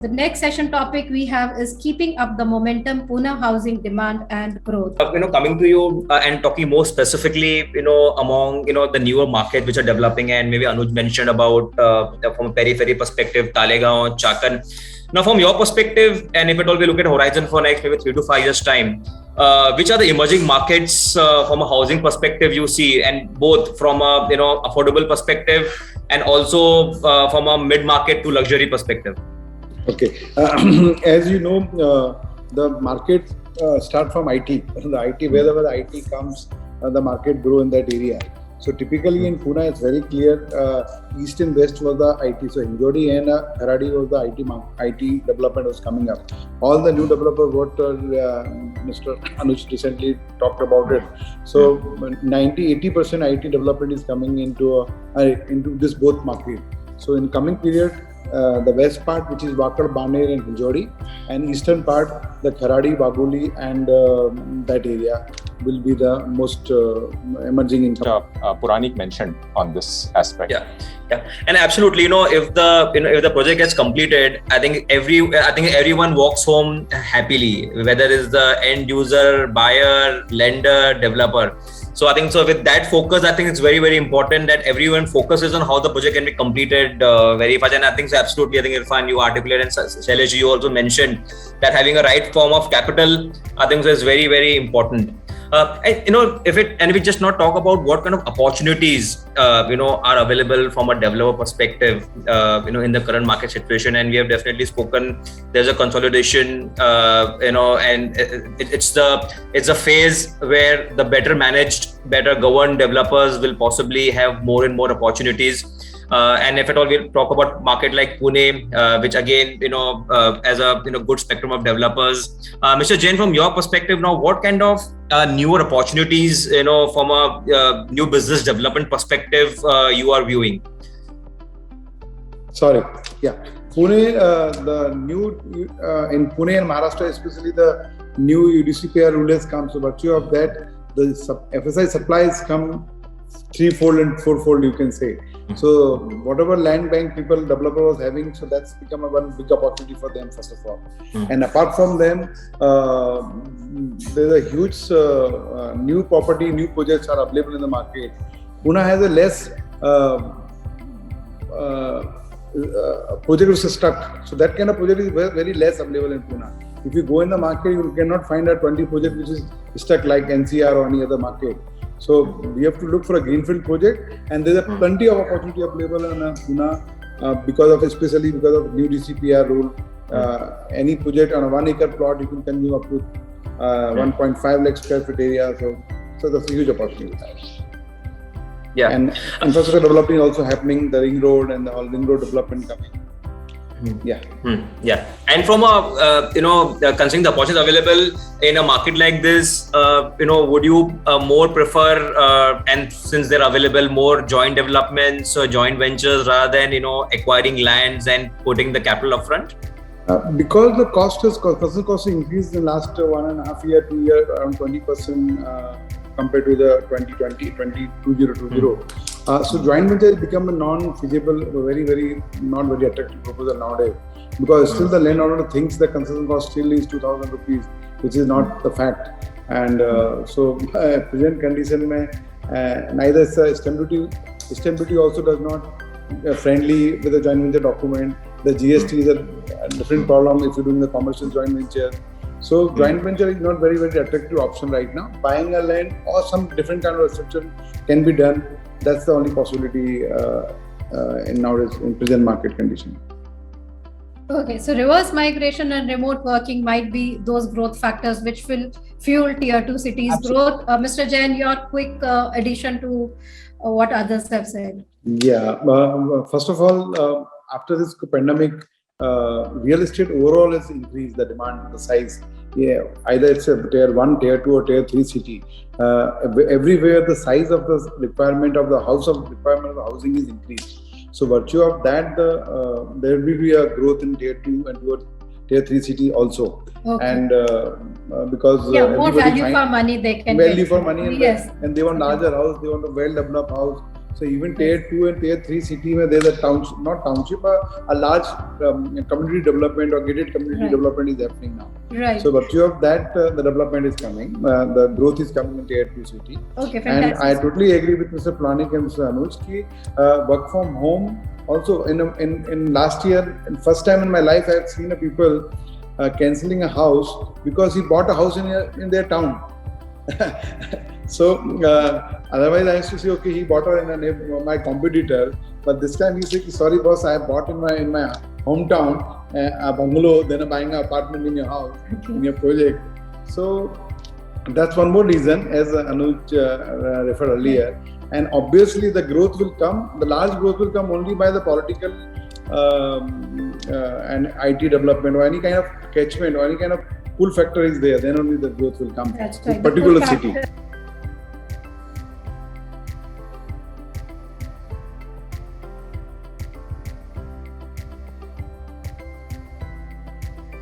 The next session topic we have is keeping up the momentum, Pune housing demand and growth. Coming to you and talking more specifically, among, the newer markets which are developing, and maybe Anuj mentioned about from a periphery perspective, Talegaon, Chakan. Now, from your perspective, and if at all we look at horizon for next maybe 3 to 5 years time, which are the emerging markets from a housing perspective you see, and both from a affordable perspective and also from a mid-market to luxury perspective? Okay, as you know, the market start from IT. The IT, wherever the IT comes, the market grow in that area. So typically in Pune, it's very clear. East and West was the IT. So Hinjodi and Kharadi was the IT development was coming up. All the new developers, what Mr. Anuj recently talked about it. So 80% IT development is coming into this both market. So in coming period, the west part, which is Wakad, Baner and Hinjodi, and eastern part, the Kharadi, Bagoli and that area will be the most emerging income. Puranik mentioned on this aspect. Yeah, and absolutely. If the project gets completed, I think everyone walks home happily, whether it's the end user, buyer, lender, developer. So I think with that focus, I think it's very, very important that everyone focuses on how the project can be completed very fast. And I think absolutely, I think Irfan, you articulated, and Shailesh, you also mentioned that having a right form of capital, I think is very, very important. If we just not talk about what kind of opportunities are available from a developer perspective, in the current market situation, and we have definitely spoken. There's a consolidation, and it's a phase where the better managed, better governed developers will possibly have more and more opportunities. And if at all we'll talk about market like Pune, which again, as a good spectrum of developers. Mr. Jain, from your perspective now, what kind of newer opportunities, from a new business development perspective, you are viewing? Sorry, yeah. Pune, the new in Pune and Maharashtra, especially the new UDCPR rule has come. So, virtue of that, the FSI supplies come threefold and fourfold, you can say. So whatever land bank developer was having, so that's become one big opportunity for them, first of all. And apart from them, there's a huge new property, new projects are available in the market. Pune has a less project which is stuck. So that kind of project is very, very less available in Pune. If you go in the market, you cannot find a 20 project which is stuck like NCR or any other market. So we have to look for a greenfield project, and there's plenty of opportunity available in Pune especially because of new DCPR rule. Any project on a 1 acre plot, you can consume up to 1.5 lakh square feet area. So that's a huge opportunity. Yeah, and infrastructure development also happening. The ring road and the all ring road development coming. Yeah. And from a considering the opportunities available in a market like this, would you more prefer and since they're available, more joint developments or joint ventures rather than acquiring lands and putting the capital upfront? Because the construction cost increased in the last 1.5 year, 2 years, around 20% compared to the 2020. So joint venture has become a non-feasible, not very attractive proposal nowadays, because still the landowner thinks the construction cost still is 2,000 rupees, which is not the fact. And so present condition neither stamp duty also does not friendly with the joint venture document. The GST is a different problem if you're doing the commercial joint venture. So joint venture is not very, very attractive option right now. Buying a land or some different kind of structure can be done. That's the only possibility in nowadays in present market condition. Okay, so reverse migration and remote working might be those growth factors which will fuel tier 2 cities growth. Mr. Jain, your quick addition to what others have said. Yeah, first of all, after this pandemic, real estate overall has increased the demand, the size. Yeah, either it's a tier 1, tier 2 or tier 3 city. Everywhere the size of the requirement of the housing is increased. So virtue of that, there will be a growth in tier 2 and tier 3 city also. Okay. And because more value for money they can value for money, yes. and they want larger house, they want a well-developed house. So even tier 2 and tier 3 city where there's a township, not township, a large community development or gated community development is happening now. Right. So virtue of that, the development is coming, the growth is coming in tier 2 city. Okay, And fantastic. I totally agree with Mr. Planik and Mr. Anuj ki work from home. Also in last year, first time in my life, I have seen a people cancelling a house because he bought a house in their town. So otherwise I used to say, okay, he bought in my competitor, but this time he said, sorry boss, I bought in my hometown a bungalow, then I'm buying an apartment in your house, in your project. So that's one more reason, as Anuj referred earlier. And obviously the growth will come, the large growth will come only by the political and IT development or any kind of catchment or any kind of pull factor is there, then only the growth will come. That's right. Particular The pull city. factor